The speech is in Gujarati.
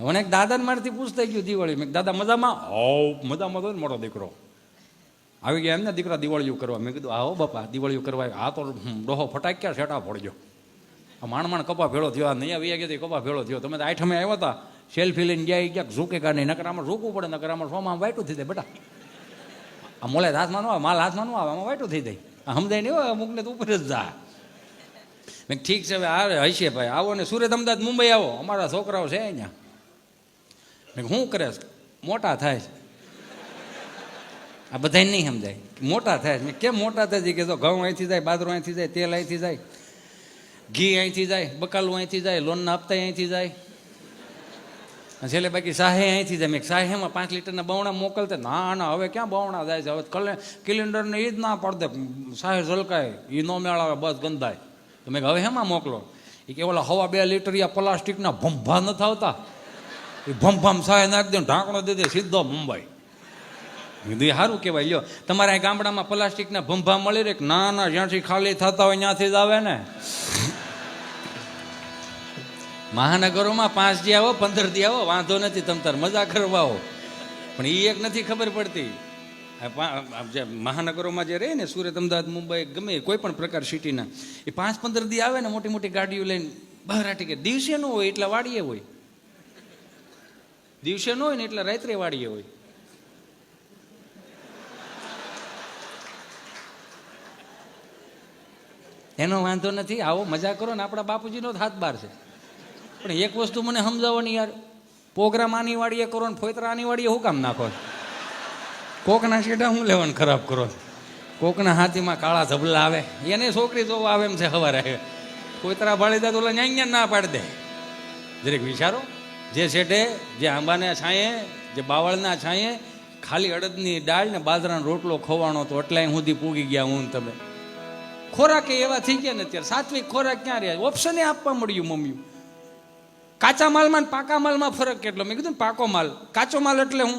મને એક દાદાને મારથી પૂછતા ગયું દિવાળી. મેં દાદા મજામાં? હો મજામાં તો મોટો દીકરો આવી ગયા એમને દીકરા દિવાળીઓ કરવા. મેં કીધું આવો બાપા દિવાળીઓ કરવા. આ તો ડોહો ફટાક્યા છેટા ફોડજો. આ માણ કપા ભેળો થયો. આ નહીં આવી ગયા કપા ભેળો થયો. તમે તો આઠમે આવ્યા હતા સેલ્ફી લઈને ગયા ક્યાંક ઝૂકે કાઢી. નકરામાં ઝૂકવું પડે. નકરામાં સોમાં વાઈટું થઈ જાય બેટા. આ મોલે હાથમાં ન આવે માલ હાથમાં ન આવે આમાં વાઈટું થઈ જાય. આ સમજાય નહીં હોય અમુકને તો ઉપર જ જાય. મેં ઠીક છે હવે આ હશે ભાઈ આવો ને સુરત અમદાવાદ મુંબઈ આવો અમારા છોકરાઓ છે અહીંયા. મેં શું કરે છે? મોટા થાય છે. આ બધા નહીં સમજાય મોટા થાય છે. કેમ મોટા થાય છે? કે તો ઘઉં અહીંથી જાય, બાજરો અહીંથી જાય, તેલ અહીંથી જાય, ઘી અહીંથી જાય, બકાલું અહીંથી જાય, લોનના હપ્તા અહીંથી જાય, છેલ્લે બાકી સાહે અહીંથી જાય. મેં સાહેમાં 5 લીટરના બવણા મોકલતા. ના ના હવે ક્યાં બવણા જાય છે? હવે કેલેન્ડરને એ જ ના પડદે સાહે ઝલકાય એ ન મેળાવે બસ ગંધાય. તો મેં હવે હેમાં મોકલો? એ કે ઓલા હવા 2 લીટરિયા પ્લાસ્ટિકના ભંભા નથી આવતા એ ભંભામ સાહે નાખી દે ઢાંકણો દે દે સીધો મુંબઈ. કીધું સારું કહેવાય. લ્યો તમારે અહીં ગામડામાં પ્લાસ્ટિકના ભંભા મળી રહે? ના ના જ્યાંથી ખાલી થતા હોય ત્યાંથી જ આવે ને. મહાનગરોમાં 5 દી આવો 15 દી આવો વાંધો નથી. તમ તાર મજા કરવા આવો. પણ એ એક નથી ખબર પડતી. જે મહાનગરોમાં જે રહે ને સુરત અમદાવાદ મુંબઈ ગમે કોઈ પણ પ્રકાર સિટીના એ 5-15 દી આવે ને મોટી મોટી ગાડીઓ લઈને બહાર આટી કે દિવસે ન હોય એટલે વાડીએ હોય, દિવસે ન હોય ને એટલે રાત્રે વાડીએ હોય. એનો વાંધો નથી. આવો મજા કરો ને. આપણા બાપુજીનો જ હાથ બાર છે. પણ એક વસ્તુ મને સમજાવવાની યાર, પ્રોગ્રામ આની વાડીએ કરો ને ફોતરા આની વાડીએ શું કામ નાખો? કોકના શેડા હું લેવાનું ખરાબ કરો? કોકના હાથીમાં કાળા ધબલા આવે એને છોકરી જોવા આવે એમ છે સવારે ફોતરા ભાળી દે તો ઓલા ન્યા ના પાડી દે. જરીક વિચારો. જે શેઠે જે આંબાના છાંયે જે બાવળના છાંયે ખાલી અડદની દાળ ને બાજરાનો રોટલો ખોવાનો તો એટલે સુધી પૂગી ગયા હું તમે. ખોરાક એવા થઈ ગયા ને અત્યારે સાત્વિક ખોરાક ક્યાં રહ્યા? ઓપ્શને આપવા મળ્યું મમ્મીયું. કાચા માલમાં પાકા માલમાં ફરક કેટલો? મેં કીધું પાકો માલ કાચો માલ એટલે હું